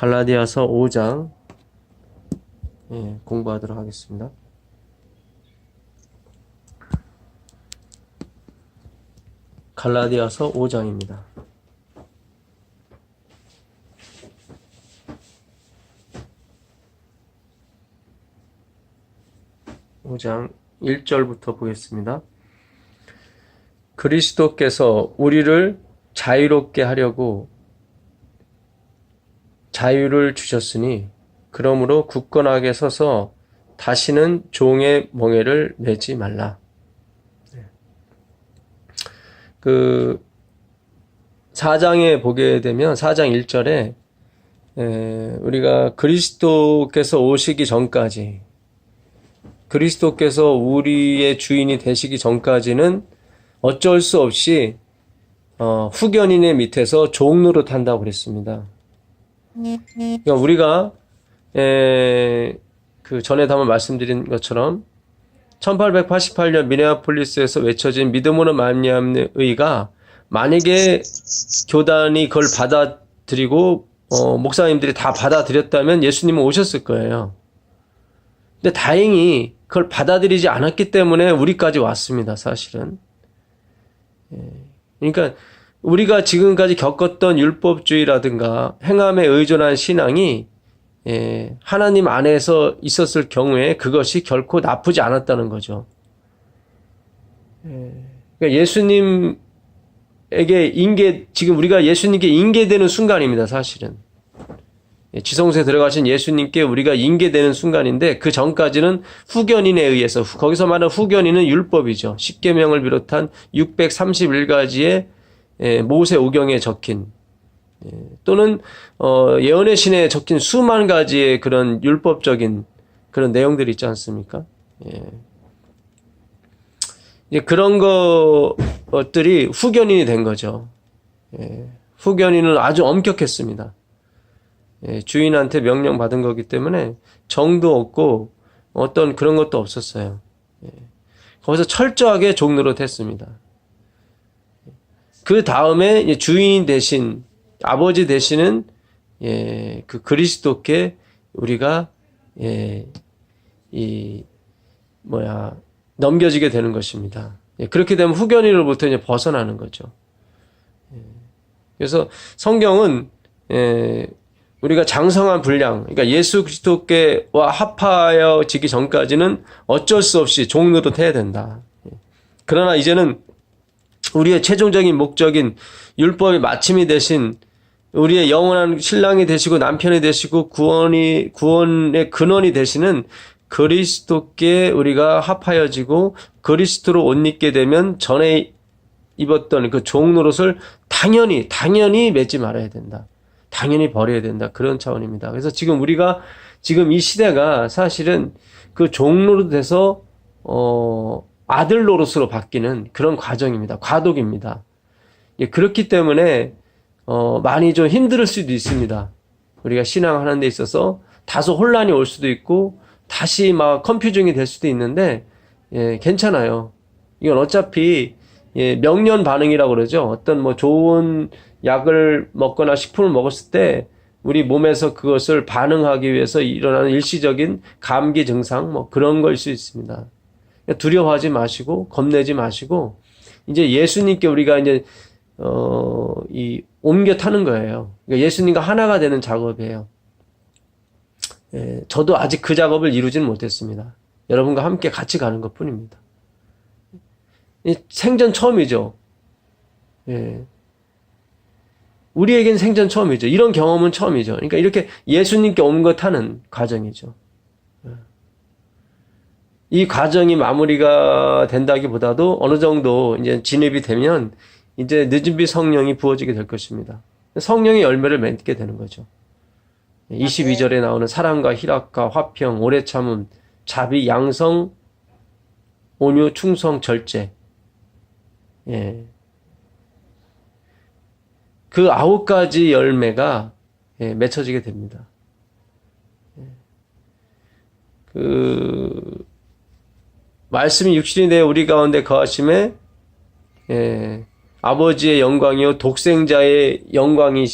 갈라디아서 5장 공부하도록 하겠습니다. 갈라디아서 5장입니다. 5장 1절부터 보겠습니다. 그리스도께서 우리를 자유롭게 하려고 자유를 주셨으니 그러므로 굳건하게 서서 다시는 종의 멍에를 매지 말라. 그 4장에 보게 되면 4장 1절에 우리가 그리스도께서 오시기 전까지, 그리스도께서 우리의 주인이 되시기 전까지는 어쩔 수 없이 후견인의 밑에서 종 노릇한다고 그랬습니다. 그러니까 우리가 그 전에도 한번 말씀드린 것처럼 1888년 미네아폴리스에서 외쳐진 믿음으로 말미암는 의가 만약에 교단이 그걸 받아들이고 목사님들이 다 받아들였다면 예수님은 오셨을 거예요. 근데 다행히 그걸 받아들이지 않았기 때문에 우리까지 왔습니다, 사실은. 그러니까 우리가 지금까지 겪었던 율법주의라든가 행함에 의존한 신앙이 하나님 안에서 있었을 경우에 그것이 결코 나쁘지 않았다는 거죠. 그러니까 예수님에게 지금 우리가 예수님께 인계되는 순간입니다, 사실은. 지성소에 들어가신 예수님께 우리가 인계되는 순간인데 그 전까지는 후견인에 의해서, 거기서 말하는 후견인은 율법이죠. 십계명을 비롯한 631가지의 모세오경에 적힌 또는 예언의 신에 적힌 수만 가지의 그런 율법적인 그런 내용들이 있지 않습니까? 그런 것들이 후견인이 된 거죠. 후견인은 아주 엄격했습니다. 주인한테 명령 받은 거기 때문에 정도 없고 어떤 그런 것도 없었어요. 거기서 철저하게 종노릇했습니다. 그 다음에 주인 대신, 아버지 되시는 그 그리스도께 우리가 넘겨지게 되는 것입니다. 그렇게 되면 후견인으로부터 이제 벗어나는 거죠. 그래서 성경은 우리가 장성한 분량, 그러니까 예수 그리스도께와 합하여지기 전까지는 어쩔 수 없이 종노릇 해야 된다. 그러나 이제는 우리의 최종적인 목적인 율법의 마침이 되신 우리의 영원한 신랑이 되시고 남편이 되시고 구원의 근원이 되시는 그리스도께 우리가 합하여지고 그리스도로 옷 입게 되면 전에 입었던 그 종노릇을 당연히 맺지 말아야 된다. 당연히 버려야 된다. 그런 차원입니다. 그래서 지금 우리가 지금 이 시대가 사실은 그 종노릇에서 아들 노릇으로 바뀌는 그런 과정입니다. 과도기입니다. 그렇기 때문에 많이 좀 힘들 수도 있습니다. 우리가 신앙하는 데 있어서 다소 혼란이 올 수도 있고 다시 막 컨퓨징이 될 수도 있는데 괜찮아요. 이건 어차피 명련 반응이라고 그러죠. 어떤 좋은 약을 먹거나 식품을 먹었을 때 우리 몸에서 그것을 반응하기 위해서 일어나는 일시적인 감기 증상 그런 걸 수 있습니다. 두려워하지 마시고 겁내지 마시고 이제 예수님께 우리가 이제 옮겨 타는 거예요. 그러니까 예수님과 하나가 되는 작업이에요. 저도 아직 그 작업을 이루지는 못했습니다. 여러분과 함께 같이 가는 것 뿐입니다. 생전 처음이죠. 우리에겐 생전 처음이죠. 이런 경험은 처음이죠. 그러니까 이렇게 예수님께 옮겨 타는 과정이죠. 이 과정이 마무리가 된다기보다도 어느 정도 이제 진입이 되면 이제 늦은 비 성령이 부어지게 될 것입니다. 성령의 열매를 맺게 되는 거죠. 22절에 나오는 사랑과 희락과 화평, 오래 참음, 자비, 양성, 온유, 충성, 절제. 그 9가지 열매가 맺혀지게 됩니다. 말씀이 육신이 되어 우리 가운데 거하심에 아버지의 영광이요 독생자의 영광이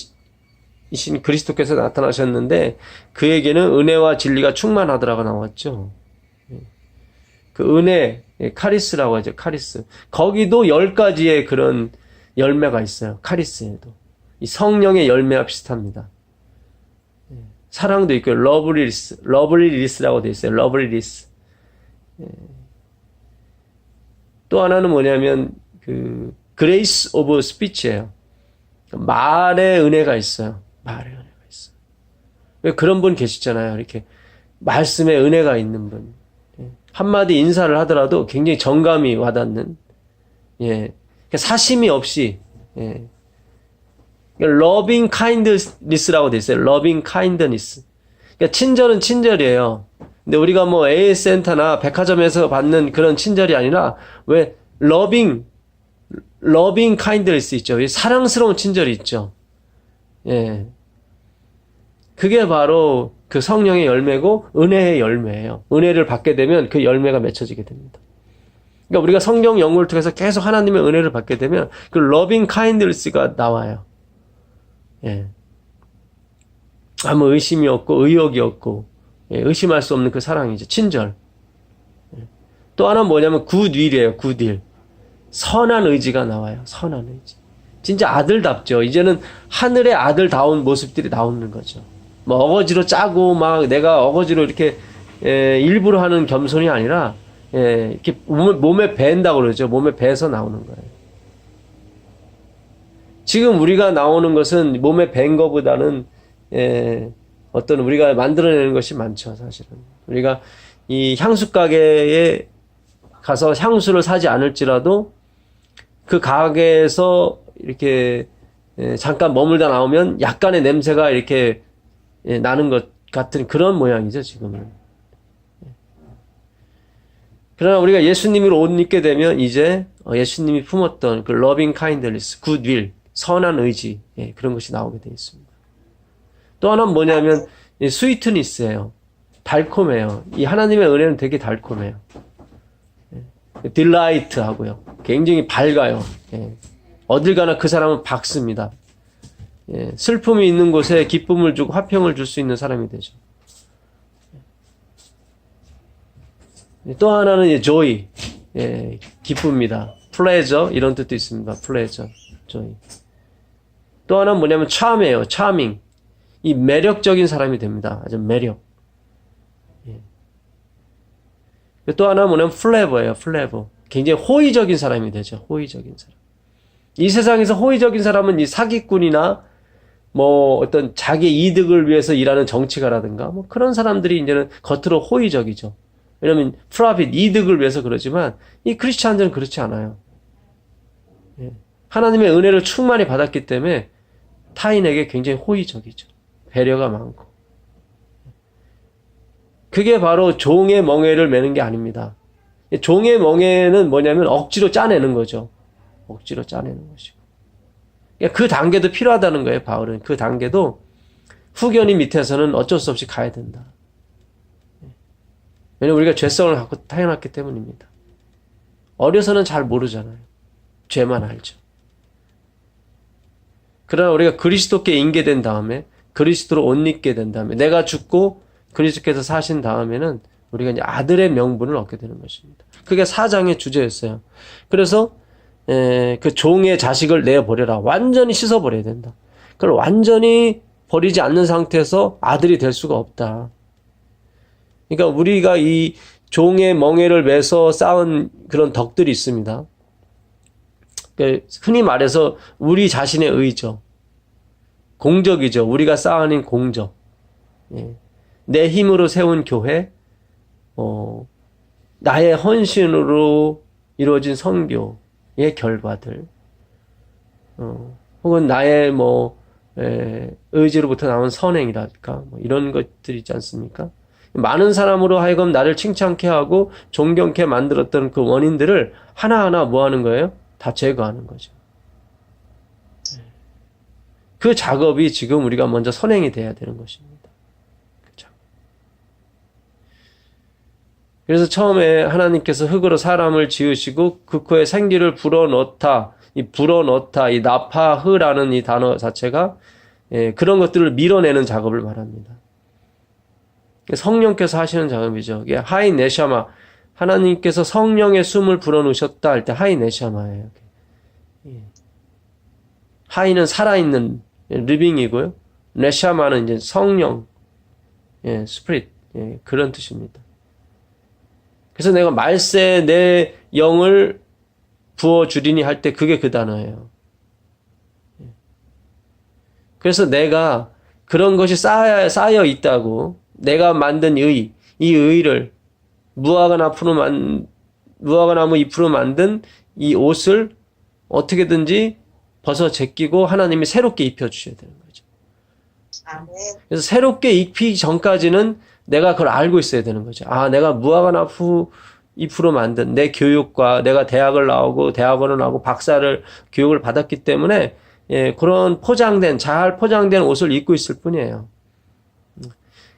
이신 그리스도께서 나타나셨는데 그에게는 은혜와 진리가 충만하더라고 나왔죠. 그 은혜, 카리스라고 하죠. 카리스. 거기도 10가지의 그런 열매가 있어요. 카리스에도. 이 성령의 열매와 비슷합니다. 사랑도 있고 러블리리스라고 되어 있어요. 러블리리스. 또 하나는 뭐냐면 그 그레이스 오브 스피치예요. 말의 은혜가 있어요. 말의 은혜가 있어요. 왜 그런 분 계시잖아요. 이렇게 말씀에 은혜가 있는 분. 한마디 인사를 하더라도 굉장히 정감이 와닿는, 사심이 없이, loving kindness라고 돼 있어요. loving kindness. 그러니까 친절은 친절이에요. 근데 우리가 뭐 AS 센터나 백화점에서 받는 그런 친절이 아니라 왜 loving kindness 있죠. 사랑스러운 친절이 있죠. 그게 바로 그 성령의 열매고 은혜의 열매예요. 은혜를 받게 되면 그 열매가 맺혀지게 됩니다. 그러니까 우리가 성경 연구를 통해서 계속 하나님의 은혜를 받게 되면 그 loving kindness가 나와요. 아무 의심이 없고 의욕이 없고 의심할 수 없는 그 사랑이죠. 친절. 또 하나는 뭐냐면 굿윌이에요. 굿윌. 선한 의지가 나와요. 선한 의지. 진짜 아들답죠. 이제는 하늘의 아들다운 모습들이 나오는 거죠. 뭐 어거지로 짜고 막 내가 어거지로 이렇게 일부러 하는 겸손이 아니라 이렇게 몸에 밴다고 그러죠. 몸에 배서 나오는 거예요. 지금 우리가 나오는 것은 몸에 밴 거보다는 어떤 우리가 만들어내는 것이 많죠. 사실은 우리가 이 향수 가게에 가서 향수를 사지 않을지라도 그 가게에서 이렇게 잠깐 머물다 나오면 약간의 냄새가 이렇게 나는 것 같은 그런 모양이죠, 지금은. 그러나 우리가 예수님으로 옷 입게 되면 이제 예수님이 품었던 그 loving kindness, goodwill, 선한 의지, 그런 것이 나오게 되어 있습니다. 또 하나는 뭐냐면 sweetness예요. 달콤해요. 이 하나님의 은혜는 되게 달콤해요. delight 하고요. 굉장히 밝아요. 어딜 가나 그 사람은 밝습니다. 슬픔이 있는 곳에 기쁨을 주고 화평을 줄 수 있는 사람이 되죠. 또 하나는 joy, 기쁨입니다. pleasure 이런 뜻도 있습니다. pleasure, joy. 또 하나는 뭐냐면 charm이에요. charming. 이 매력적인 사람이 됩니다. 아주 매력. 또 하나는 뭐냐면 flavor예요. flavor. 굉장히 호의적인 사람이 되죠. 호의적인 사람. 이 세상에서 호의적인 사람은 이 사기꾼이나 뭐 어떤 자기 이득을 위해서 일하는 정치가라든가 뭐 그런 사람들이 이제는 겉으로 호의적이죠. 왜냐하면 프로핏 이득을 위해서 그러지만 이 크리스찬들은 그렇지 않아요. 하나님의 은혜를 충만히 받았기 때문에 타인에게 굉장히 호의적이죠. 배려가 많고. 그게 바로 종의 멍에를 매는 게 아닙니다. 종의 멍에는 뭐냐면 억지로 짜내는 거죠. 억지로 짜내는 것이고. 그 단계도 필요하다는 거예요, 바울은. 그 단계도 후견이 밑에서는 어쩔 수 없이 가야 된다. 왜냐면 우리가 죄성을 갖고 태어났기 때문입니다. 어려서는 잘 모르잖아요. 죄만 알죠. 그러나 우리가 그리스도께 인계된 다음에 그리스도로 옷 입게 된 다음에 내가 죽고 그리스도께서 사신 다음에는 우리가 이제 아들의 명분을 얻게 되는 것입니다. 그게 4장의 주제였어요. 그래서 그 종의 자식을 내버려라. 완전히 씻어버려야 된다. 그걸 완전히 버리지 않는 상태에서 아들이 될 수가 없다. 그러니까 우리가 이 종의 멍에를 매서 쌓은 그런 덕들이 있습니다. 흔히 말해서 우리 자신의 의죠. 공적이죠. 우리가 쌓아낸 공적. 내 힘으로 세운 교회, 나의 헌신으로 이루어진 선교의 결과들, 혹은 나의 의지로부터 나온 선행이랄까, 이런 것들이 있지 않습니까? 많은 사람으로 하여금 나를 칭찬케 하고 존경케 만들었던 그 원인들을 하나하나 뭐 하는 거예요? 다 제거하는 거죠. 그 작업이 지금 우리가 먼저 선행이 돼야 되는 것입니다. 그렇죠? 그래서 처음에 하나님께서 흙으로 사람을 지으시고 그 코에 생기를 불어넣다, 이 나파흐라는 이 단어 자체가 그런 것들을 밀어내는 작업을 말합니다. 성령께서 하시는 작업이죠. 이게 하이 네샤마, 하나님께서 성령의 숨을 불어넣으셨다 할 때 하이 네샤마예요. 하이는 살아있는 리빙이고요. 네샤마는 이제 성령, 스피릿, 그런 뜻입니다. 그래서 내가 말세 내 영을 부어주리니 할 때 그게 그 단어예요. 그래서 내가 그런 것이 쌓여 있다고, 내가 만든 이 의를 무화과나무 잎으로 만든 이 옷을 어떻게든지 벗어 제끼고 하나님이 새롭게 입혀주셔야 되는 거죠. 아멘. 그래서 새롭게 입히기 전까지는 내가 그걸 알고 있어야 되는 거죠. 아, 내가 무화과나무 잎으로 만든 내 교육과 내가 대학을 나오고 대학원을 나오고 박사를 교육을 받았기 때문에 그런 잘 포장된 옷을 입고 있을 뿐이에요.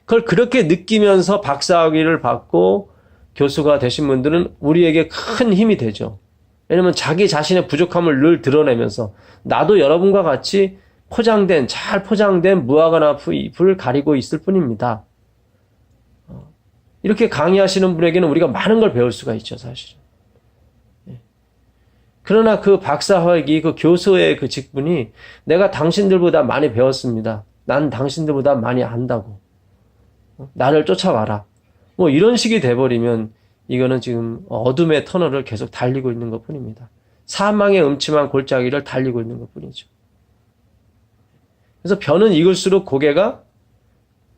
그걸 그렇게 느끼면서 박사학위를 받고 교수가 되신 분들은 우리에게 큰 힘이 되죠. 왜냐면 자기 자신의 부족함을 늘 드러내면서 나도 여러분과 같이 잘 포장된 무화과나무 잎을 가리고 있을 뿐입니다. 이렇게 강의하시는 분에게는 우리가 많은 걸 배울 수가 있죠, 사실은. 그러나 그 박사학위, 그 교수의 그 직분이 내가 당신들보다 많이 배웠습니다. 난 당신들보다 많이 안다고. 나를 쫓아와라. 뭐 이런 식이 돼버리면 이거는 지금 어둠의 터널을 계속 달리고 있는 것 뿐입니다. 사망의 음침한 골짜기를 달리고 있는 것 뿐이죠. 그래서 벼는 익을수록 고개가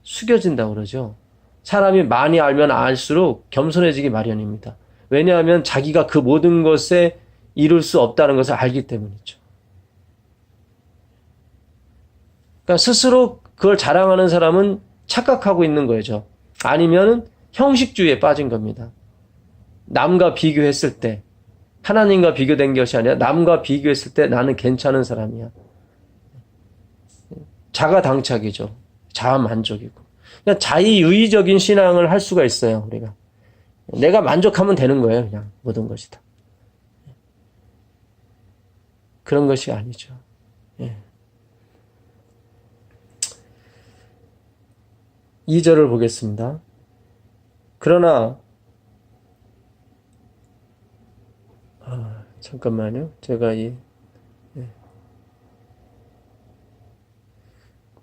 숙여진다고 그러죠. 사람이 많이 알면 알수록 겸손해지기 마련입니다. 왜냐하면 자기가 그 모든 것에 이룰 수 없다는 것을 알기 때문이죠. 그러니까 스스로 그걸 자랑하는 사람은 착각하고 있는 거죠. 아니면 형식주의에 빠진 겁니다. 남과 비교했을 때, 하나님과 비교된 것이 아니라 남과 비교했을 때 나는 괜찮은 사람이야. 자가당착이죠. 자아만족이고. 그냥 자의유의적인 신앙을 할 수가 있어요, 우리가. 내가 만족하면 되는 거예요, 그냥 모든 것이 다. 그런 것이 아니죠. 2절을 보겠습니다. 그러나 잠깐만요. 제가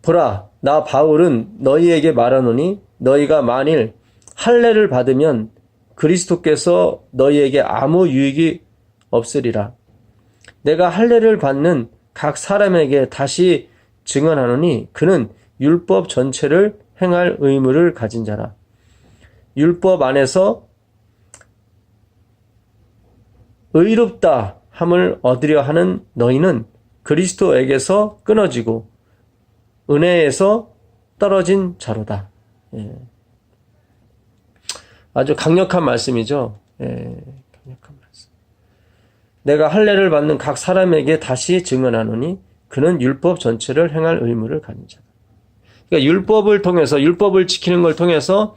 보라, 나 바울은 너희에게 말하노니 너희가 만일 할례를 받으면 그리스도께서 너희에게 아무 유익이 없으리라. 내가 할례를 받는 각 사람에게 다시 증언하노니 그는 율법 전체를 행할 의무를 가진 자라. 율법 안에서 의롭다 함을 얻으려 하는 너희는 그리스도에게서 끊어지고 은혜에서 떨어진 자로다. 아주 강력한 말씀이죠. 강력한 말씀. 내가 할례를 받는 각 사람에게 다시 증언하노니 그는 율법 전체를 행할 의무를 가진 자다. 그러니까 율법을 통해서, 율법을 지키는 걸 통해서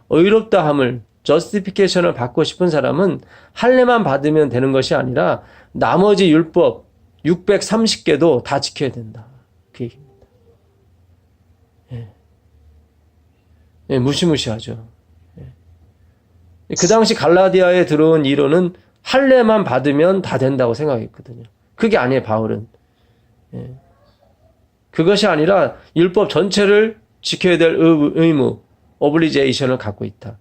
의롭다 함을, 저스티피케이션을 받고 싶은 사람은 할례만 받으면 되는 것이 아니라 나머지 율법 630개도 다 지켜야 된다. 그 얘기입니다. 무시무시하죠. 그 당시 갈라디아에 들어온 이론은 할례만 받으면 다 된다고 생각했거든요. 그게 아니에요, 바울은. 그것이 아니라 율법 전체를 지켜야 될 의무, 오블리제이션을 갖고 있다.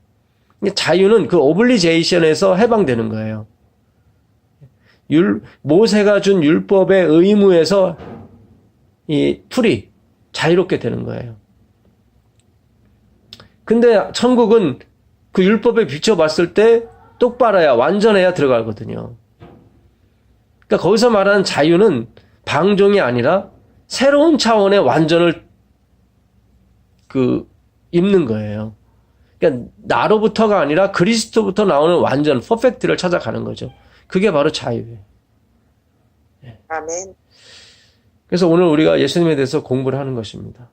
자유는 그 오블리제이션에서 해방되는 거예요. 모세가 준 율법의 의무에서 자유롭게 되는 거예요. 근데 천국은 그 율법에 비춰봤을 때 똑바라야, 완전해야 들어가거든요. 그러니까 거기서 말하는 자유는 방종이 아니라 새로운 차원의 완전을 입는 거예요. 그러니까 나로부터가 아니라 그리스도부터 나오는 완전, 퍼펙트를 찾아가는 거죠. 그게 바로 자유예요. 아멘. 그래서 오늘 우리가 예수님에 대해서 공부를 하는 것입니다.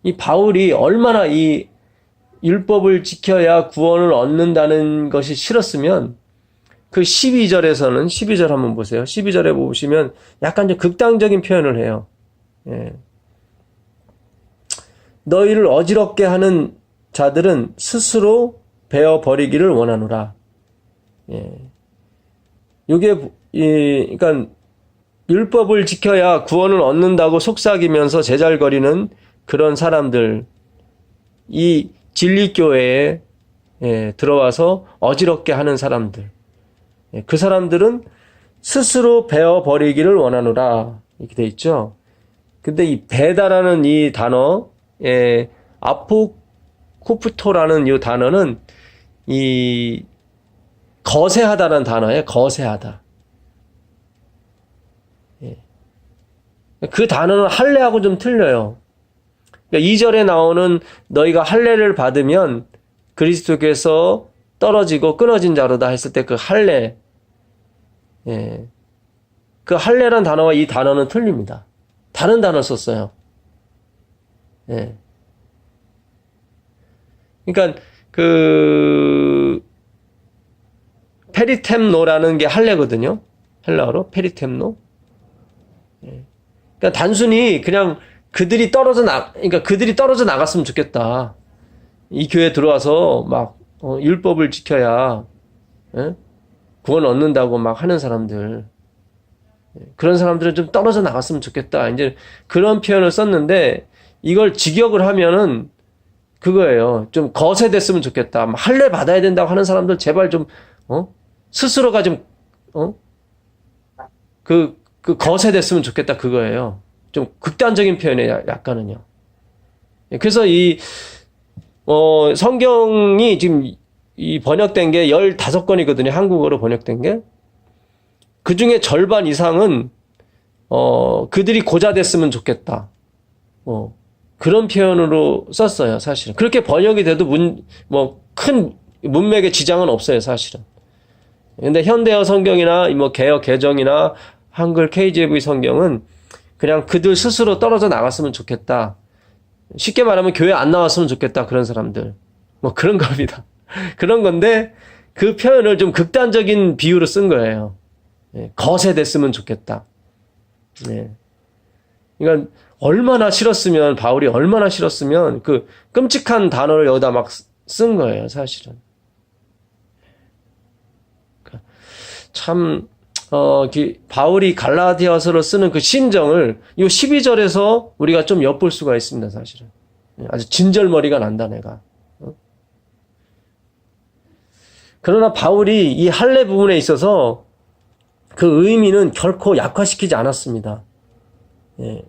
이 바울이 얼마나 이 율법을 지켜야 구원을 얻는다는 것이 싫었으면 그 12절 한번 보세요. 12절에 보시면 약간 좀 극단적인 표현을 해요. 예. 너희를 어지럽게 하는 자들은 스스로 베어 버리기를 원하노라. 예. 요게, 그러니까, 율법을 지켜야 구원을 얻는다고 속삭이면서 제잘거리는 그런 사람들, 이 진리교회에 들어와서 어지럽게 하는 사람들, 그 사람들은 스스로 베어 버리기를 원하노라. 이렇게 돼 있죠. 근데 이 베다라는 이 단어, 아포쿠프토라는 이 단어는 이 거세하다라는 단어예요. 거세하다. 그 단어는 할례하고 좀 틀려요. 그러니까 2절에 나오는 너희가 할례를 받으면 그리스도께서 떨어지고 끊어진 자로다 했을 때 그 할례, 그 할례란 단어와 이 단어는 틀립니다. 다른 단어 썼어요. 그러니까 그 페리템노라는 게 할례거든요. 헬라어로 페리템노. 그러니까 단순히 그냥 그들이 떨어져 나갔으면 좋겠다. 이 교회 들어와서 막 율법을 지켜야 구원 얻는다고 막 하는 사람들, 그런 사람들은 좀 떨어져 나갔으면 좋겠다. 이제 그런 표현을 썼는데 이걸 직역을 하면은 그거예요. 좀 거세됐으면 좋겠다. 할례 받아야 된다고 하는 사람들 제발 좀 스스로가 좀 그 거세됐으면 좋겠다 그거예요. 좀 극단적인 표현이에요. 약간은요. 그래서 이 성경이 지금 이 번역된 게 15권이거든요. 한국어로 번역된 게. 그 중에 절반 이상은 그들이 고자 됐으면 좋겠다. 그런 표현으로 썼어요, 사실은. 그렇게 번역이 돼도 큰 문맥에 지장은 없어요, 사실은. 근데 현대어 성경이나 개역 개정이나 한글 KJV 성경은 그냥 그들 스스로 떨어져 나갔으면 좋겠다. 쉽게 말하면 교회 안 나왔으면 좋겠다. 그런 사람들. 그런 겁니다. 그런 건데 그 표현을 좀 극단적인 비유로 쓴 거예요. 거세됐으면 좋겠다. 그러니까 바울이 얼마나 싫었으면 그 끔찍한 단어를 여기다 막 쓴 거예요, 사실은. 참, 바울이 갈라디아서로 쓰는 그 심정을 이 12절에서 우리가 좀 엿볼 수가 있습니다, 사실은. 아주 진절머리가 난다, 내가. 그러나 바울이 이 할례 부분에 있어서 그 의미는 결코 약화시키지 않았습니다.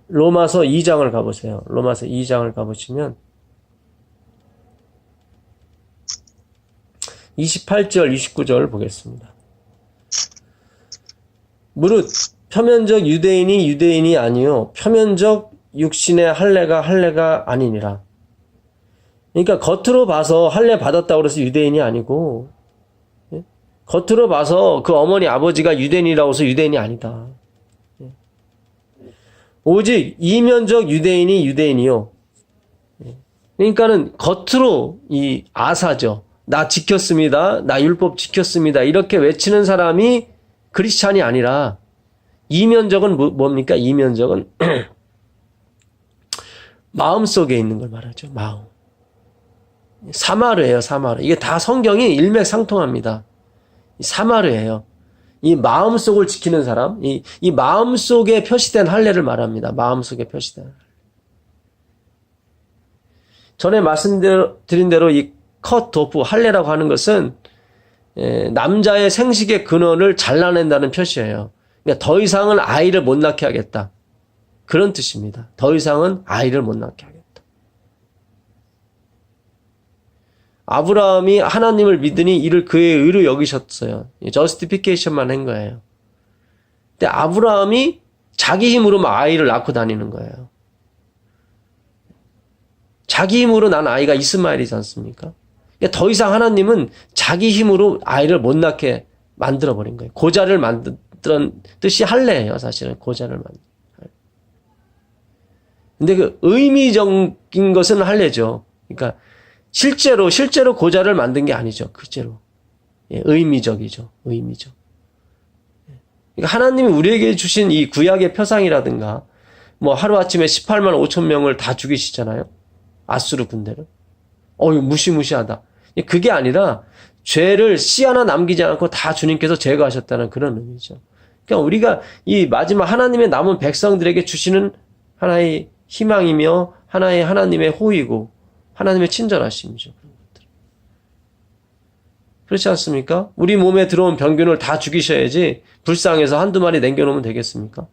로마서 2장을 가보세요. 로마서 2장을 가보시면 28절, 29절 보겠습니다. 무릇 표면적 유대인이 유대인이 아니요 표면적 육신의 할례가 아니니라. 그러니까 겉으로 봐서 할례 받았다고 해서 유대인이 아니고 겉으로 봐서 그 어머니 아버지가 유대인이라고 해서 유대인이 아니다. 오직 이면적 유대인이 유대인이요. 그러니까는 겉으로 이 아사죠. 나 지켰습니다. 나 율법 지켰습니다. 이렇게 외치는 사람이 크리스찬이 아니라 이면적은 뭡니까? 이면적은 마음 속에 있는 걸 말하죠. 마음. 사마르예요. 사마르. 이게 다 성경이 일맥상통합니다. 사마르예요. 이 마음 속을 지키는 사람, 이 마음 속에 표시된 할례를 말합니다. 마음 속에 표시된 할례. 전에 말씀드린 대로 이 컷오프 할례라고 하는 것은 남자의 생식의 근원을 잘라낸다는 표시예요. 그러니까 더 이상은 아이를 못 낳게 하겠다. 그런 뜻입니다. 더 이상은 아이를 못 낳게 하겠다. 아브라함이 하나님을 믿으니 이를 그의 의로 여기셨어요. 저스티피케이션만 한 거예요. 근데 아브라함이 자기 힘으로 막 아이를 낳고 다니는 거예요. 자기 힘으로 난 아이가 이스마엘이지 않습니까? 그러니까 더 이상 하나님은 자기 힘으로 아이를 못 낳게 만들어버린 거예요. 고자를 만든 뜻이 할례예요, 사실은. 고자를 만든. 근데 그 의미적인 것은 할례죠. 그러니까 실제로 고자를 만든 게 아니죠. 실제로. 의미적이죠. 의미적. 그러니까 하나님이 우리에게 주신 이 구약의 표상이라든가 뭐 하루아침에 18만 5천 명을 다 죽이시잖아요. 아수르 군대를. 이거 무시무시하다. 그게 아니라 죄를 씨 하나 남기지 않고 다 주님께서 제거하셨다는 그런 의미죠. 그러니까 우리가 이 마지막 하나님의 남은 백성들에게 주시는 하나의 희망이며 하나의 하나님의 호의고 하나님의 친절하심이죠. 그렇지 않습니까? 우리 몸에 들어온 병균을 다 죽이셔야지 불쌍해서 한두 마리 남겨놓으면 되겠습니까?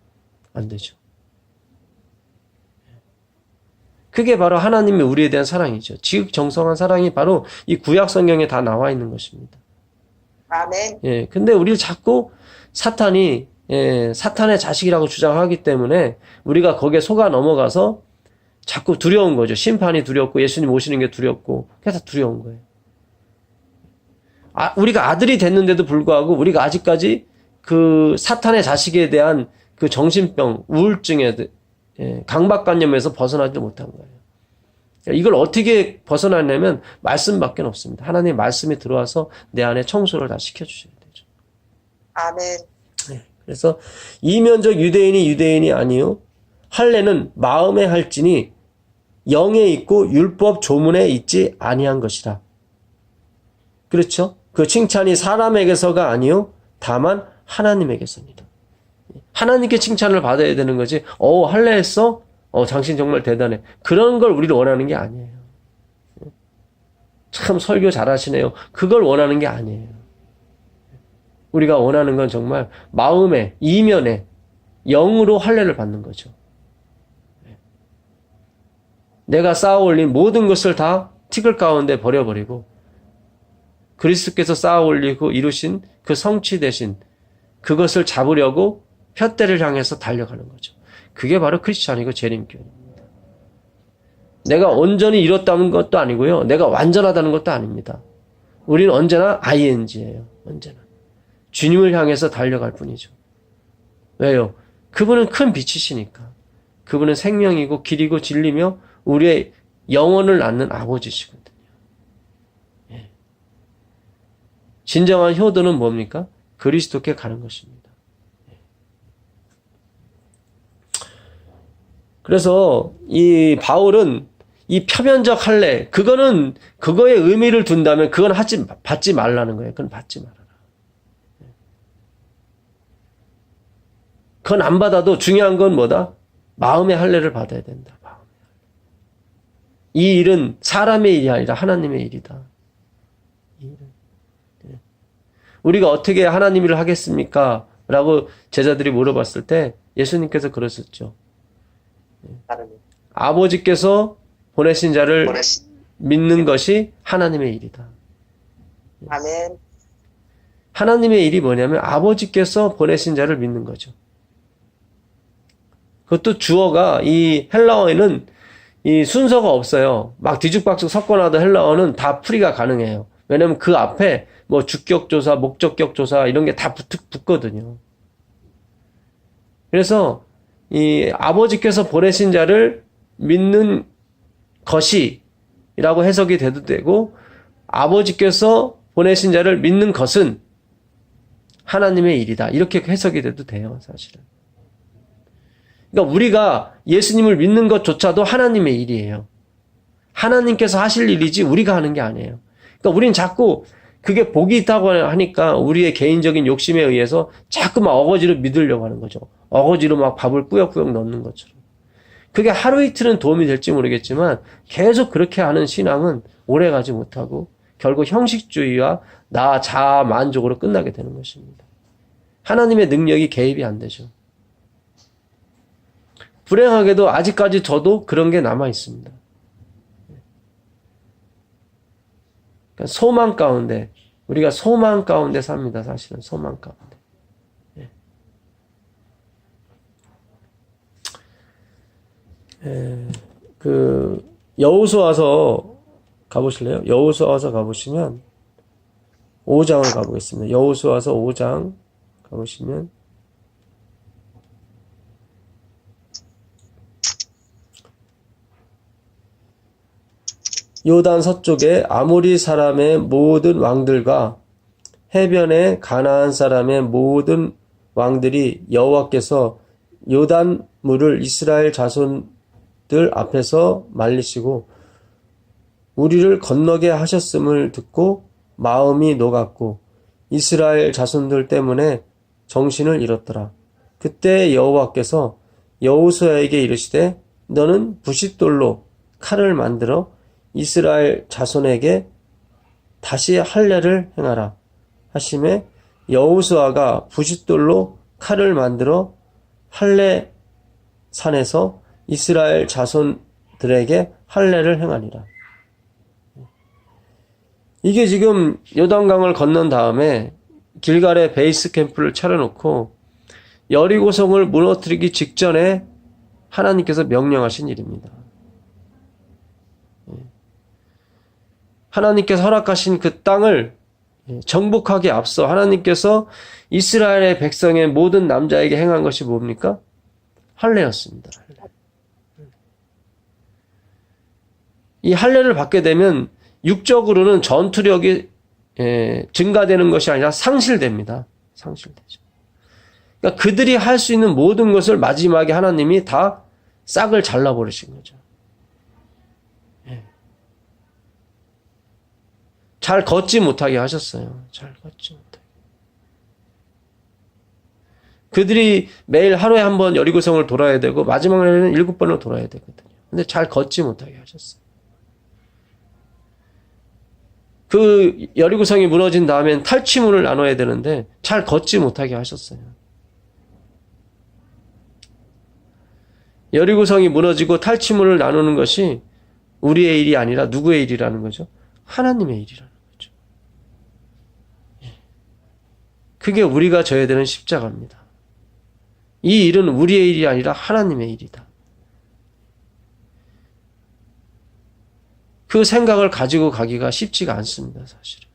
안 되죠. 그게 바로 하나님의 우리에 대한 사랑이죠. 지극정성한 사랑이 바로 이 구약 성경에 다 나와 있는 것입니다. 아멘. 예, 근데 우리를 자꾸 사탄이 사탄의 자식이라고 주장하기 때문에 우리가 거기에 속아 넘어가서 자꾸 두려운 거죠. 심판이 두렵고 예수님 오시는 게 두렵고 그래서 두려운 거예요. 우리가 아들이 됐는데도 불구하고 우리가 아직까지 그 사탄의 자식에 대한 그 정신병, 우울증에 강박관념에서 벗어나지 못한 거예요. 이걸 어떻게 벗어나냐면 말씀밖에 없습니다. 하나님의 말씀이 들어와서 내 안에 청소를 다 시켜주셔야 되죠. 아멘. 그래서 이면적 유대인이 아니요 할례는 마음에 할지니 영에 있고 율법 조문에 있지 아니한 것이라. 그렇죠? 그 칭찬이 사람에게서가 아니요 다만 하나님에게서입니다. 하나님께 칭찬을 받아야 되는 거지. 할례했어? 당신 정말 대단해. 그런 걸 우리를 원하는 게 아니에요. 참 설교 잘하시네요. 그걸 원하는 게 아니에요. 우리가 원하는 건 정말 마음에, 이면에, 영으로 할례를 받는 거죠. 내가 쌓아 올린 모든 것을 다 티끌 가운데 버려버리고 그리스도께서 쌓아 올리고 이루신 그 성취 대신 그것을 잡으려고 푯대를 향해서 달려가는 거죠. 그게 바로 크리스찬이고 재림교회입니다. 내가 온전히 이뤘다는 것도 아니고요. 내가 완전하다는 것도 아닙니다. 우리는 언제나 ing예요. 언제나. 주님을 향해서 달려갈 뿐이죠. 왜요? 그분은 큰 빛이시니까. 그분은 생명이고 길이고 진리며 우리의 영혼을 낳는 아버지시거든요. 예. 진정한 효도는 뭡니까? 그리스도께 가는 것입니다. 그래서 이 바울은 이 표면적 할례, 그거에 의미를 둔다면 그건 받지 말라는 거예요. 그건 받지 말아라. 그건 안 받아도 중요한 건 뭐다? 마음의 할례를 받아야 된다. 마음의 할례. 이 일은 사람의 일이 아니라 하나님의 일이다. 이 일은. 우리가 어떻게 하나님 일을 하겠습니까? 라고 제자들이 물어봤을 때 예수님께서 그러셨죠. 아버지께서 보내신 자를 믿는 것이 하나님의 일이다. 아멘. 하나님의 일이 뭐냐면 아버지께서 보내신 자를 믿는 거죠. 그것도 주어가 이 헬라어에는 이 순서가 없어요. 막 뒤죽박죽 섞어놔도 헬라어는 다 풀이가 가능해요. 왜냐면 그 앞에 뭐 주격조사, 목적격조사 이런 게 다 붙거든요. 그래서 이 아버지께서 보내신 자를 믿는 것이라고 해석이 돼도 되고 아버지께서 보내신 자를 믿는 것은 하나님의 일이다. 이렇게 해석이 돼도 돼요. 사실은. 그러니까 우리가 예수님을 믿는 것조차도 하나님의 일이에요. 하나님께서 하실 일이지 우리가 하는 게 아니에요. 그러니까 우리는 자꾸 그게 복이 있다고 하니까 우리의 개인적인 욕심에 의해서 자꾸 막 어거지로 믿으려고 하는 거죠. 어거지로 막 밥을 꾸역꾸역 넣는 것처럼. 그게 하루 이틀은 도움이 될지 모르겠지만 계속 그렇게 하는 신앙은 오래가지 못하고 결국 형식주의와 나 자아 만족으로 끝나게 되는 것입니다. 하나님의 능력이 개입이 안 되죠. 불행하게도 아직까지 저도 그런 게 남아 있습니다. 그러니까 소망 가운데 우리가 소망 가운데 삽니다. 사실은 소망 가운데. 그 여호수아서 가보실래요? 여호수아서 가보시면 5장을 가보겠습니다. 여호수아서 5장 가보시면 요단 서쪽에 아모리 사람의 모든 왕들과 해변의 가나안 사람의 모든 왕들이 여호와께서 요단 물을 이스라엘 자손들 앞에서 말리시고 우리를 건너게 하셨음을 듣고 마음이 녹았고 이스라엘 자손들 때문에 정신을 잃었더라. 그때 여호와께서 여호수아에게 이르시되 너는 부싯돌로 칼을 만들어 이스라엘 자손에게 다시 할례를 행하라 하심에 여호수아가 부싯돌로 칼을 만들어 할례 산에서 이스라엘 자손들에게 할례를 행하니라. 이게 지금 요단강을 건넌 다음에 길갈에 베이스 캠프를 차려놓고 여리고성을 무너뜨리기 직전에 하나님께서 명령하신 일입니다. 하나님께서 허락하신 그 땅을 정복하기 앞서 하나님께서 이스라엘의 백성의 모든 남자에게 행한 것이 뭡니까? 할례였습니다. 이 할례를 받게 되면 육적으로는 전투력이 증가되는 것이 아니라 상실됩니다. 상실되죠. 그러니까 그들이 할 수 있는 모든 것을 마지막에 하나님이 다 싹을 잘라버리신 거죠. 잘 걷지 못하게 하셨어요. 잘 걷지 못하게. 그들이 매일 하루에 한 번 여리고성을 돌아야 되고 마지막에는 7번을 돌아야 되거든요. 근데 잘 걷지 못하게 하셨어요. 그 여리고성이 무너진 다음엔 탈취문을 나눠야 되는데 잘 걷지 못하게 하셨어요. 여리고성이 무너지고 탈취문을 나누는 것이 우리의 일이 아니라 누구의 일이라는 거죠? 하나님의 일이라는 거죠. 그게 우리가 져야 되는 십자가입니다. 이 일은 우리의 일이 아니라 하나님의 일이다. 그 생각을 가지고 가기가 쉽지가 않습니다, 사실은.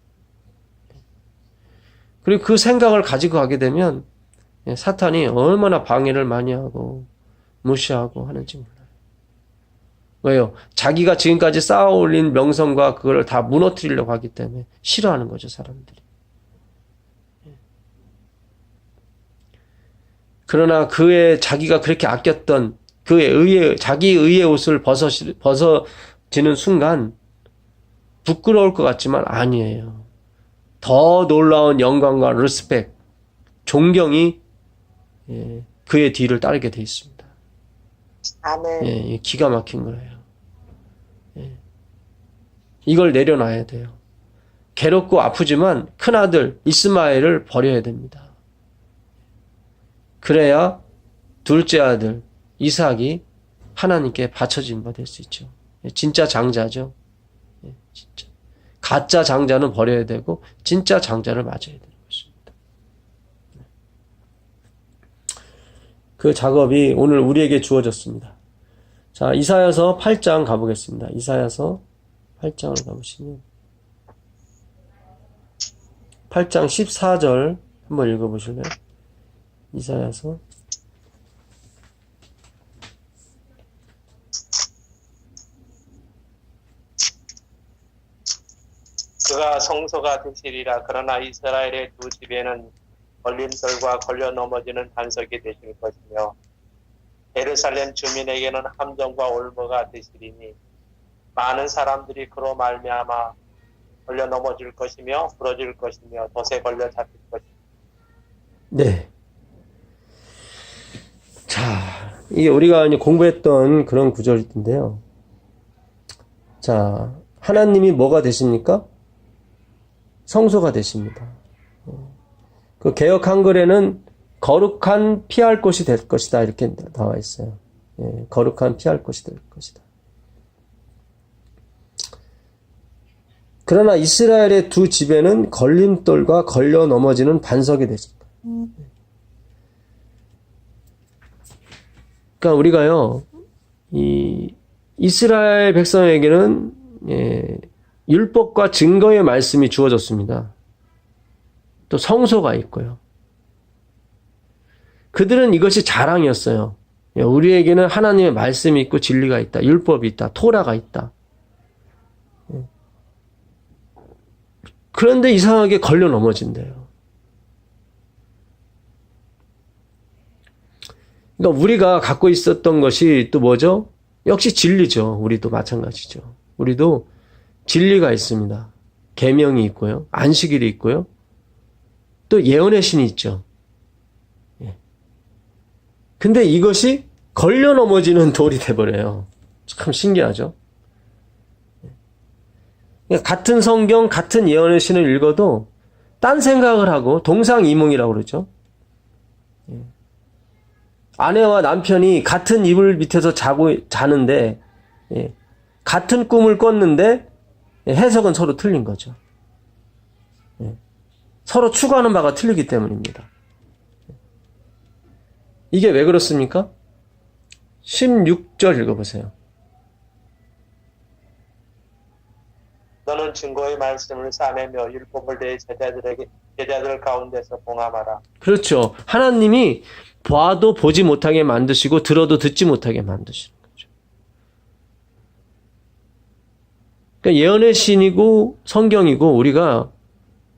그리고 그 생각을 가지고 가게 되면 사탄이 얼마나 방해를 많이 하고 무시하고 하는지 몰라요. 왜요? 자기가 지금까지 쌓아올린 명성과 그걸 다 무너뜨리려고 하기 때문에 싫어하는 거죠, 사람들이. 그러나 그의 자기가 그렇게 아꼈던 그의 자기 의의 옷을 벗어지는 순간 부끄러울 것 같지만 아니에요. 더 놀라운 영광과 리스펙, 존경이 그의 뒤를 따르게 돼 있습니다. 아멘. 기가 막힌 거예요. 이걸 내려놔야 돼요. 괴롭고 아프지만 큰아들 이스마엘을 버려야 됩니다. 그래야 둘째 아들 이삭이 하나님께 바쳐진 바 될 수 있죠. 진짜 장자죠. 진짜. 가짜 장자는 버려야 되고 진짜 장자를 맞아야 되는 것입니다. 그 작업이 오늘 우리에게 주어졌습니다. 자, 이사야서 8장 가보겠습니다. 이사야서 8장을 가보시면 8장 14절 한번 읽어보실래요? 이사야서 그가 성소가 되시리라. 그러나 이스라엘의 두 집에는 걸림돌과 걸려 넘어지는 반석이 되실 것이며 예루살렘 주민에게는 함정과 올무가 되시리니 많은 사람들이 그로 말미암아 걸려 넘어질 것이며 부러질 것이며 덫에 걸려 잡힐 것이며. 네. 자, 이게 우리가 이제 공부했던 그런 구절인데요. 자, 하나님이 뭐가 되십니까? 성소가 되십니다. 그 개역 한글에는 거룩한 피할 곳이 될 것이다 이렇게 나와 있어요. 거룩한 피할 곳이 될 것이다. 그러나 이스라엘의 두 집에는 걸림돌과 걸려 넘어지는 반석이 되십니다. 그러니까 우리가요, 이 이스라엘 백성에게는 율법과 증거의 말씀이 주어졌습니다. 또 성소가 있고요. 그들은 이것이 자랑이었어요. 우리에게는 하나님의 말씀이 있고 진리가 있다. 율법이 있다. 토라가 있다. 그런데 이상하게 걸려 넘어진대요. 그러니까 우리가 갖고 있었던 것이 또 뭐죠? 역시 진리죠. 우리도 마찬가지죠. 우리도 진리가 있습니다. 계명이 있고요. 안식일이 있고요. 또 예언의 신이 있죠. 예. 근데 이것이 걸려 넘어지는 돌이 돼버려요. 참 신기하죠. 그러니까 같은 성경, 같은 예언의 신을 읽어도 딴 생각을 하고 동상이몽이라고 그러죠. 예. 아내와 남편이 같은 이불 밑에서 자는데 예. 같은 꿈을 꿨는데 해석은 서로 틀린 거죠. 예. 서로 추구하는 바가 틀리기 때문입니다. 이게 왜 그렇습니까? 16절 읽어보세요. 너는 증거의 말씀을 싸매며 율법을 내 제자들 가운데서 봉함하라. 그렇죠. 하나님이 봐도 보지 못하게 만드시고 들어도 듣지 못하게 만드시는 거죠. 그러니까 예언의 신이고 성경이고 우리가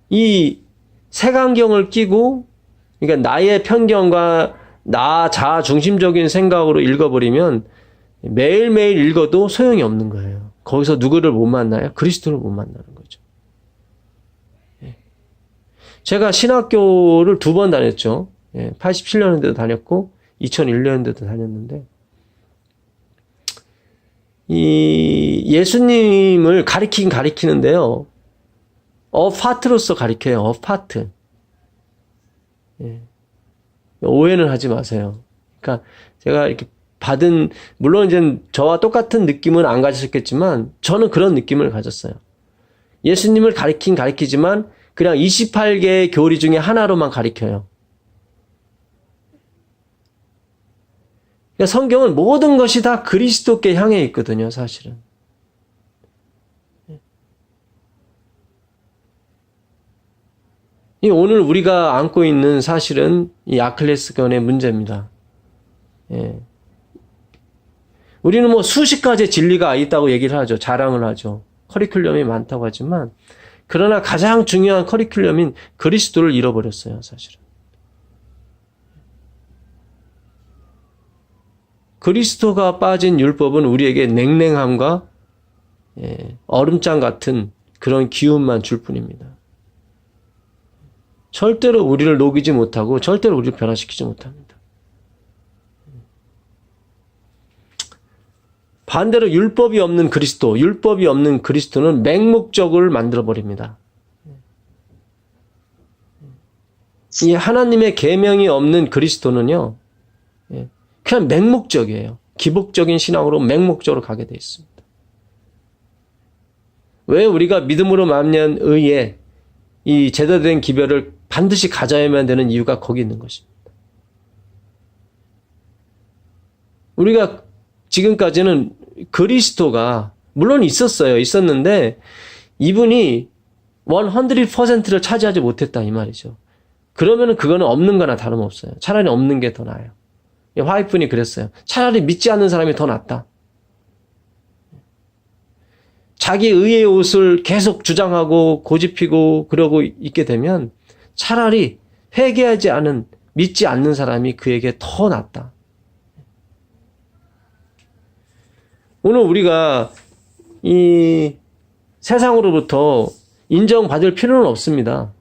이 색안경을 끼고 그러니까 나의 편견과 나 자아 중심적인 생각으로 읽어버리면 매일매일 읽어도 소용이 없는 거예요. 거기서 누구를 못 만나요? 그리스도를 못 만나는 거죠. 제가 신학교를 2번 다녔죠. 87년도에도 다녔고 2001년도에도 다녔는데 이 예수님을 가리키는데요. 어파트로서 가리켜요. 어파트. 오해는 하지 마세요. 그러니까 제가 이렇게 받은 물론 이제 저와 똑같은 느낌은 안 가졌겠지만 저는 그런 느낌을 가졌어요. 예수님을 가리키지만 그냥 28개의 교리 중에 하나로만 가리켜요. 그러니까 성경은 모든 것이 다 그리스도께 향해 있거든요, 사실은. 오늘 우리가 안고 있는 사실은 이 아킬레스건의 문제입니다. 예. 우리는 뭐 수십 가지 진리가 있다고 얘기를 하죠. 자랑을 하죠. 커리큘럼이 많다고 하지만 그러나 가장 중요한 커리큘럼인 그리스도를 잃어버렸어요, 사실은. 그리스도가 빠진 율법은 우리에게 냉랭함과 얼음장 같은 그런 기운만 줄 뿐입니다. 절대로 우리를 녹이지 못하고 절대로 우리를 변화시키지 못합니다. 반대로 율법이 없는 그리스도는 맹목적을 만들어버립니다. 이 하나님의 계명이 없는 그리스도는요, 그냥 맹목적이에요. 기복적인 신앙으로 맹목적으로 가게 되어 있습니다. 왜 우리가 믿음으로 말미암은 의에 이 제대로 된 기별을 반드시 가져야만 되는 이유가 거기 있는 것입니다. 우리가 지금까지는 그리스도가 물론 있었는데 이분이 100%를 차지하지 못했다 이 말이죠. 그러면은 그거는 없는 거나 다름없어요. 차라리 없는 게 더 나아요. 화이프니 그랬어요. 차라리 믿지 않는 사람이 더 낫다. 자기 의의 옷을 계속 주장하고 고집피고 그러고 있게 되면 차라리 회개하지 않은 믿지 않는 사람이 그에게 더 낫다. 오늘 우리가 이 세상으로부터 인정받을 필요는 없습니다.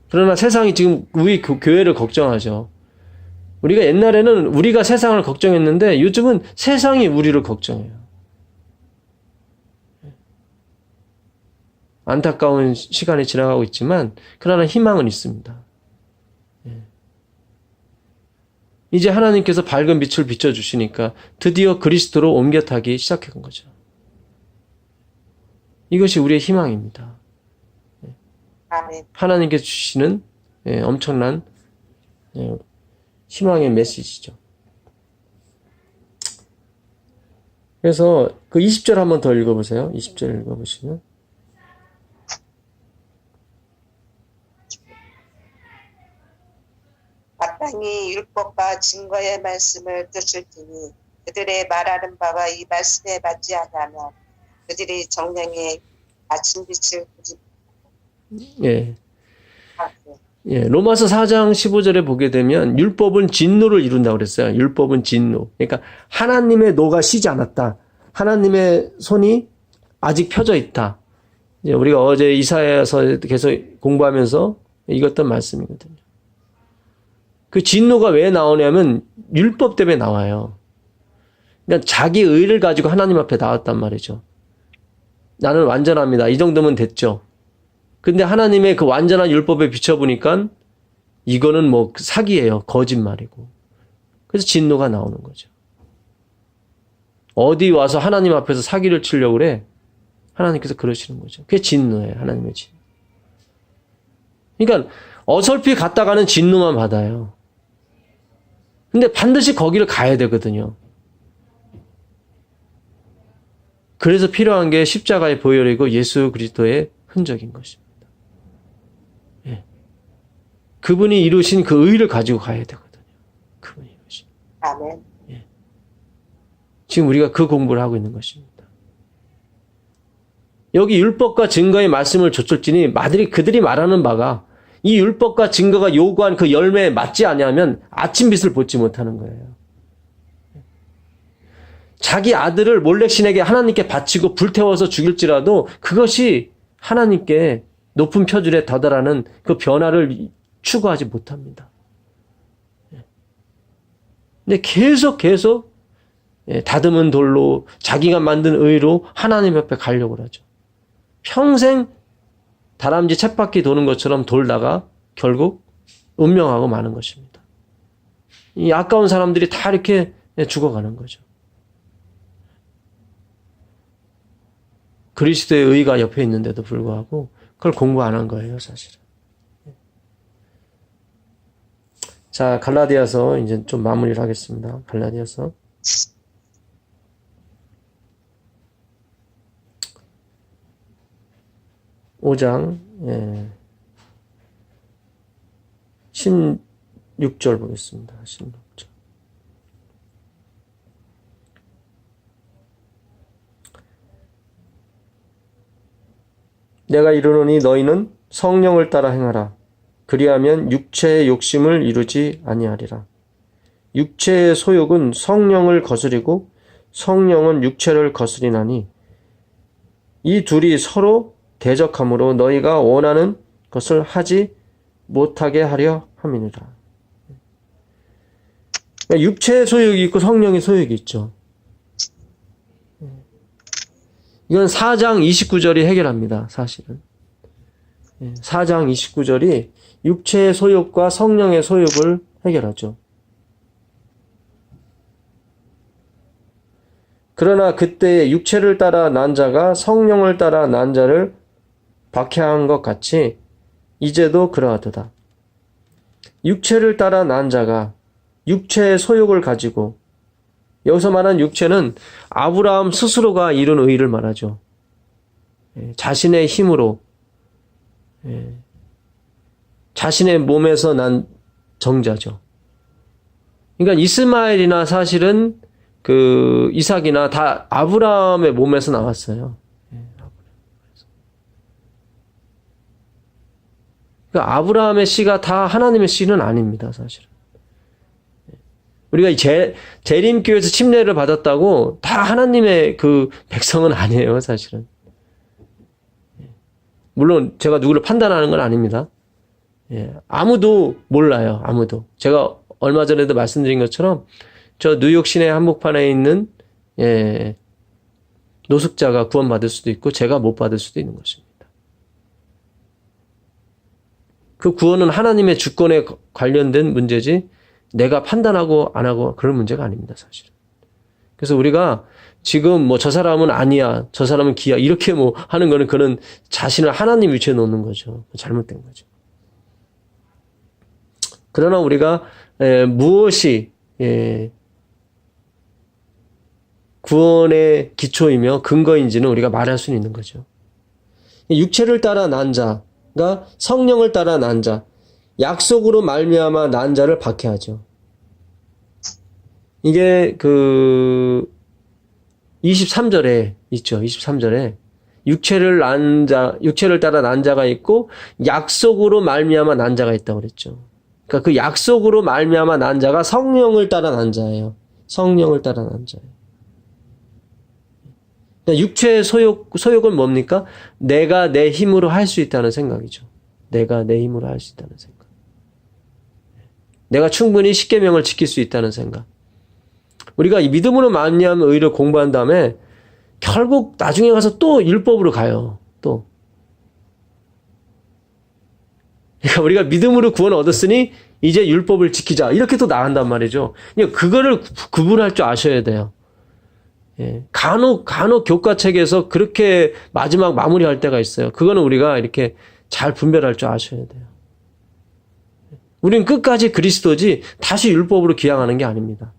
그러나 세상이 지금 우리 교회를 걱정하죠. 우리가 옛날에는 우리가 세상을 걱정했는데 요즘은 세상이 우리를 걱정해요. 안타까운 시간이 지나가고 있지만 그러나 희망은 있습니다. 이제 하나님께서 밝은 빛을 비춰주시니까 드디어 그리스도로 옮겨 타기 시작한 거죠. 이것이 우리의 희망입니다. 아멘. 하나님께서 주시는 엄청난 희망의 메시지죠. 그래서 그 20절 한번 더 읽어보세요. 20절 읽어보시면 마땅히 율법과 증거의 말씀을 뜻을 테니 그들의 말하는 바가 이 말씀에 맞지 않으면 그들이 정령의 아침 빛을 예. 예, 로마서 4장 15절에 보게 되면 율법은 진노를 이룬다고 그랬어요. 율법은 진노. 그러니까 하나님의 노가 쉬지 않았다. 하나님의 손이 아직 펴져 있다. 이제 우리가 어제 이사야서 계속 공부하면서 읽었던 말씀이거든요. 그 진노가 왜 나오냐면 율법 때문에 나와요. 그러니까 자기 의를 가지고 하나님 앞에 나왔단 말이죠. 나는 완전합니다. 이 정도면 됐죠. 근데 하나님의 그 완전한 율법에 비춰보니까 이거는 뭐 사기예요. 거짓말이고. 그래서 진노가 나오는 거죠. 어디 와서 하나님 앞에서 사기를 치려고 그래? 하나님께서 그러시는 거죠. 그게 진노예요. 하나님의 진노. 그러니까 어설피 갔다가는 진노만 받아요. 근데 반드시 거기를 가야 되거든요. 그래서 필요한 게 십자가의 보혈이고 예수 그리스도의 흔적인 것입니다. 예. 그분이 이루신 그 의를 가지고 가야 되거든요. 그분이 이루신. 아멘. 예. 지금 우리가 그 공부를 하고 있는 것입니다. 여기 율법과 증거의 말씀을 좇을지니 그들이 말하는 바가 이 율법과 증거가 요구한 그 열매에 맞지 아니하면 아침빛을 보지 못하는 거예요. 자기 아들을 몰렉신에게 하나님께 바치고 불태워서 죽일지라도 그것이 하나님께 높은 표준에 다다라는 그 변화를 추구하지 못합니다. 근데 계속 다듬은 돌로 자기가 만든 의로 하나님 옆에 가려고 하죠. 평생 다람쥐 쳇바퀴 도는 것처럼 돌다가 결국 운명하고 마는 것입니다. 이 아까운 사람들이 다 이렇게 죽어가는 거죠. 그리스도의 의가 옆에 있는데도 불구하고 그걸 공부 안 한 거예요, 사실은. 자, 갈라디아서 이제 좀 마무리를 하겠습니다. 갈라디아서 5장 16절 보겠습니다. 16절. 내가 이르노니 너희는 성령을 따라 행하라. 그리하면 육체의 욕심을 이루지 아니하리라. 육체의 소욕은 성령을 거스리고 성령은 육체를 거스리나니 이 둘이 서로 대적하므로 너희가 원하는 것을 하지 못하게 하려 함이니라. 그러니까 육체의 소욕이 있고 성령의 소욕이 있죠. 이건 4장 29절이 해결합니다. 사실은. 4장 29절이 육체의 소욕과 성령의 소욕을 해결하죠. 그러나 그때 육체를 따라 난 자가 성령을 따라 난 자를 박해한 것 같이 이제도 그러하도다. 육체를 따라 난 자가 육체의 소욕을 가지고, 여기서 말한 육체는 아브라함 스스로가 이룬 의를 말하죠. 자신의 힘으로, 자신의 몸에서 난 정자죠. 그러니까 이스마엘이나 사실은 그 이삭이나 다 아브라함의 몸에서 나왔어요. 그러니까 아브라함의 씨가 다 하나님의 씨는 아닙니다, 사실은. 우리가 재림교에서 침례를 받았다고 다 하나님의 그 백성은 아니에요, 사실은. 물론 제가 누구를 판단하는 건 아닙니다. 아무도 몰라요, 아무도. 제가 얼마 전에도 말씀드린 것처럼 저 뉴욕 시내 한복판에 있는 노숙자가 구원받을 수도 있고 제가 못 받을 수도 있는 것입니다. 그 구원은 하나님의 주권에 관련된 문제지 내가 판단하고 안 하고 그런 문제가 아닙니다, 사실은. 그래서 우리가 지금 뭐 저 사람은 아니야, 저 사람은 기야 이렇게 뭐 하는 거는 그는 자신을 하나님 위치에 놓는 거죠. 잘못된 거죠. 그러나 우리가 무엇이 구원의 기초이며 근거인지는 우리가 말할 수는 있는 거죠. 육체를 따라 난 자가 성령을 따라 난 자, 약속으로 말미암아 난 자를 박해하죠. 이게 그 23절에 있죠. 23절에 육체를 따라 난 자가 있고 약속으로 말미암아 난 자가 있다고 그랬죠. 그러니까 그 약속으로 말미암아 난 자가 성령을 따라 난 자예요. 성령을 따라 난 자예요. 그러니까 육체의 소욕은 뭡니까? 내가 내 힘으로 할 수 있다는 생각이죠. 내가 내 힘으로 할 수 있다는 생각. 내가 충분히 십계명을 지킬 수 있다는 생각. 우리가 이 믿음으로 말미암아 의를 공부한 다음에 결국 나중에 가서 또 율법으로 가요. 또. 그러니까 우리가 믿음으로 구원을 얻었으니 이제 율법을 지키자. 이렇게 또 나간단 말이죠. 그러니까 그거를 구분할 줄 아셔야 돼요. 예. 간혹 교과책에서 그렇게 마지막 마무리할 때가 있어요. 그거는 우리가 이렇게 잘 분별할 줄 아셔야 돼요. 우리는 끝까지 그리스도지 다시 율법으로 기항하는 게 아닙니다.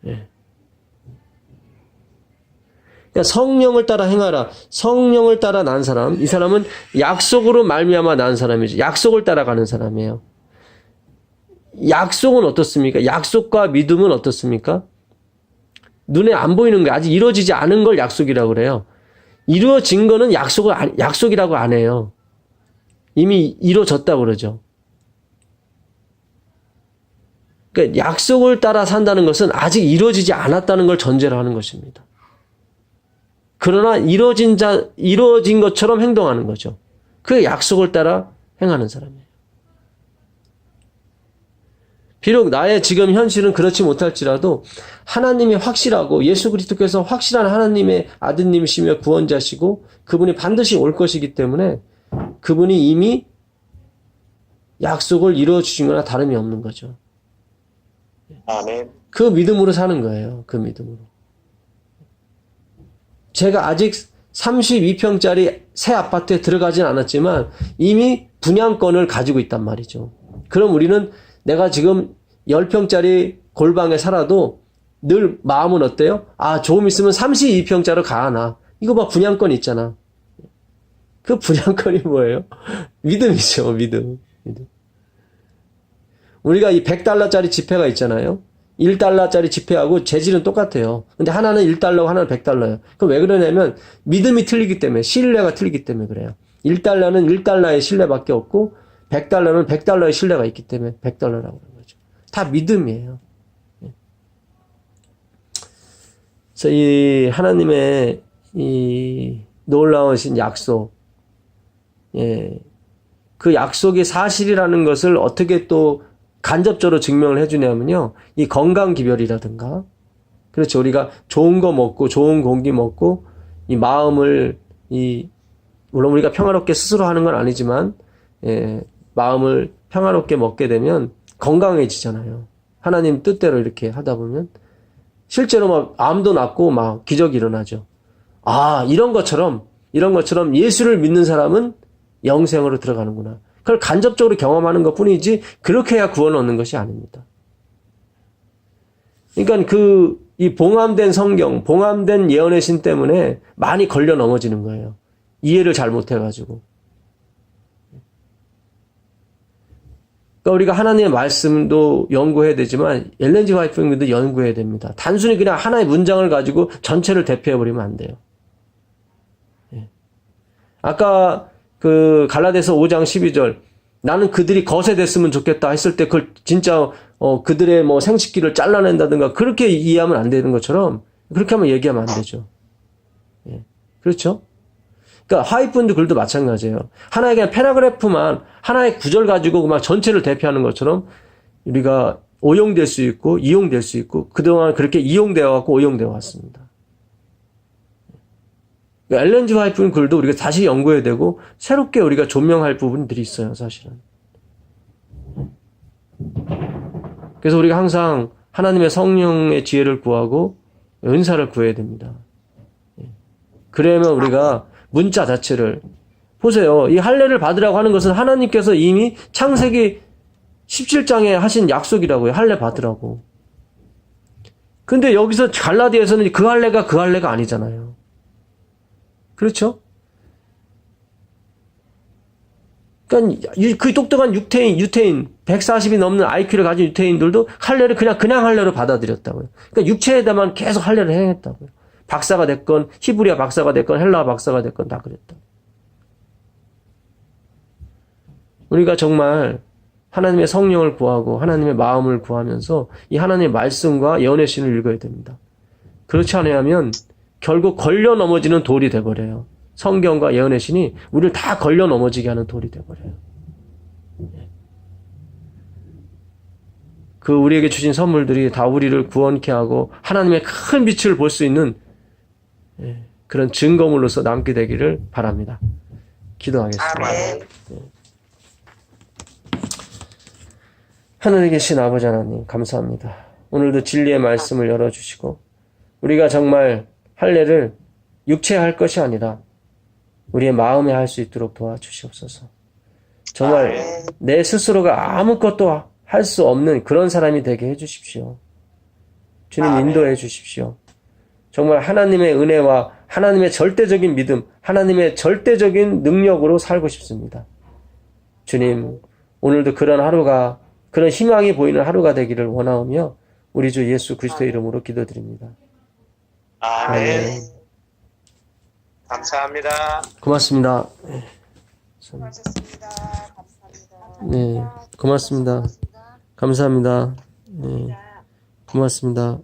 예. 그러니까 성령을 따라 행하라. 성령을 따라 난 사람, 이 사람은 약속으로 말미암아 난 사람이죠. 약속을 따라가는 사람이에요. 약속은 어떻습니까? 약속과 믿음은 어떻습니까? 눈에 안 보이는 거, 아직 이루어지지 않은 걸 약속이라고 그래요. 이루어진 거는 약속이라고 안 해요. 이미 이루어졌다고 그러죠. 그러니까 약속을 따라 산다는 것은 아직 이루어지지 않았다는 걸 전제로 하는 것입니다. 그러나 이루어진 것처럼 행동하는 거죠. 그 약속을 따라 행하는 사람이에요. 비록 나의 지금 현실은 그렇지 못할지라도 하나님이 확실하고 예수 그리스도께서 확실한 하나님의 아드님이시며 구원자시고 그분이 반드시 올 것이기 때문에 그분이 이미 약속을 이루어 주신 거나 다름이 없는 거죠. 아멘. 그 믿음으로 사는 거예요. 그 믿음으로. 제가 아직 32평짜리 새 아파트에 들어가진 않았지만 이미 분양권을 가지고 있단 말이죠. 그럼 우리는 내가 지금 10평짜리 골방에 살아도 늘 마음은 어때요? 아, 조금 있으면 32평짜리로 가나. 이거 봐, 분양권 있잖아. 그 분양권이 뭐예요? 믿음이죠, 믿음. 우리가 이 100달러짜리 지폐가 있잖아요. 1달러짜리 지폐하고 재질은 똑같아요. 근데 하나는 1달러고 하나는 100달러예요. 그럼 왜 그러냐면 믿음이 틀리기 때문에, 신뢰가 틀리기 때문에 그래요. 1달러는 1달러의 신뢰밖에 없고 100달러는 100달러의 신뢰가 있기 때문에 100달러라고 하는 거죠. 다 믿음이에요. 그래서 이 하나님의 이 놀라우신 약속, 그 약속이 사실이라는 것을 어떻게 또 간접적으로 증명을 해주냐면요. 이 건강기별이라든가, 그렇죠. 우리가 좋은 거 먹고, 좋은 공기 먹고, 이 마음을, 물론 우리가 평화롭게 스스로 하는 건 아니지만, 마음을 평화롭게 먹게 되면 건강해지잖아요. 하나님 뜻대로 이렇게 하다 보면. 실제로 막 암도 낫고 막 기적이 일어나죠. 아, 이런 것처럼 예수를 믿는 사람은 영생으로 들어가는구나. 그걸 간접적으로 경험하는 것 뿐이지, 그렇게 해야 구원을 얻는 것이 아닙니다. 그러니까 이 봉함된 성경, 봉함된 예언의 신 때문에 많이 걸려 넘어지는 거예요. 이해를 잘 못해가지고. 그러니까 우리가 하나님의 말씀도 연구해야 되지만, 엘렌 G 화이트도 연구해야 됩니다. 단순히 그냥 하나의 문장을 가지고 전체를 대표해버리면 안 돼요. 아까 갈라디아서 5장 12절, 나는 그들이 거세됐으면 좋겠다 했을 때 그걸 진짜 그들의 뭐 생식기를 잘라낸다든가 그렇게 이해하면 안 되는 것처럼 그렇게 하면 얘기하면 안 되죠. 그렇죠? 그러니까 하이픈드 글도 마찬가지예요. 하나의 그냥 패러그래프만 하나의 구절 가지고 막 전체를 대표하는 것처럼 우리가 오용될 수 있고 이용될 수 있고 그동안 그렇게 이용되어 왔고 오용되어 왔습니다. 엘렌 G 화이트 글도 우리가 다시 연구해야 되고 새롭게 우리가 조명할 부분들이 있어요, 사실은. 그래서 우리가 항상 하나님의 성령의 지혜를 구하고 은사를 구해야 됩니다. 그러면 우리가 문자 자체를 보세요. 이 할례를 받으라고 하는 것은 하나님께서 이미 창세기 17장에 하신 약속이라고요. 할례 받으라고. 근데 여기서 갈라디아에서는 그 할례가 아니잖아요. 그렇죠? 그러니까 그 똑똑한 유태인 140이 넘는 IQ를 가진 유태인들도 할례를 그냥 할례로 받아들였다고요. 그러니까 육체에다만 계속 할례를 행했다고요. 박사가 됐건 히브리어 박사가 됐건 헬라어 박사가 됐건 다 그랬다. 우리가 정말 하나님의 성령을 구하고 하나님의 마음을 구하면서 이 하나님의 말씀과 예언의 신을 읽어야 됩니다. 그렇지 않으면 결국 걸려 넘어지는 돌이 돼버려요. 성경과 예언의 신이 우리를 다 걸려 넘어지게 하는 돌이 돼버려요. 그 우리에게 주신 선물들이 다 우리를 구원케 하고 하나님의 큰 빛을 볼 수 있는 그런 증거물로서 남게 되기를 바랍니다. 기도하겠습니다. 아멘. 하늘에 계신 아버지 하나님 감사합니다. 오늘도 진리의 말씀을 열어주시고 우리가 정말 할례를 육체에 할 것이 아니라 우리의 마음에 할 수 있도록 도와주시옵소서. 정말 내 스스로가 아무것도 할 수 없는 그런 사람이 되게 해주십시오. 주님 인도해 주십시오. 정말 하나님의 은혜와 하나님의 절대적인 믿음, 하나님의 절대적인 능력으로 살고 싶습니다. 주님, 오늘도 그런 하루가, 그런 희망이 보이는 하루가 되기를 원하오며 우리 주 예수 그리스도의 이름으로 기도드립니다. 아멘. 감사합니다. 고맙습니다. 수고하셨습니다. 감사합니다. 네, 고맙습니다. 감사합니다. 네, 고맙습니다.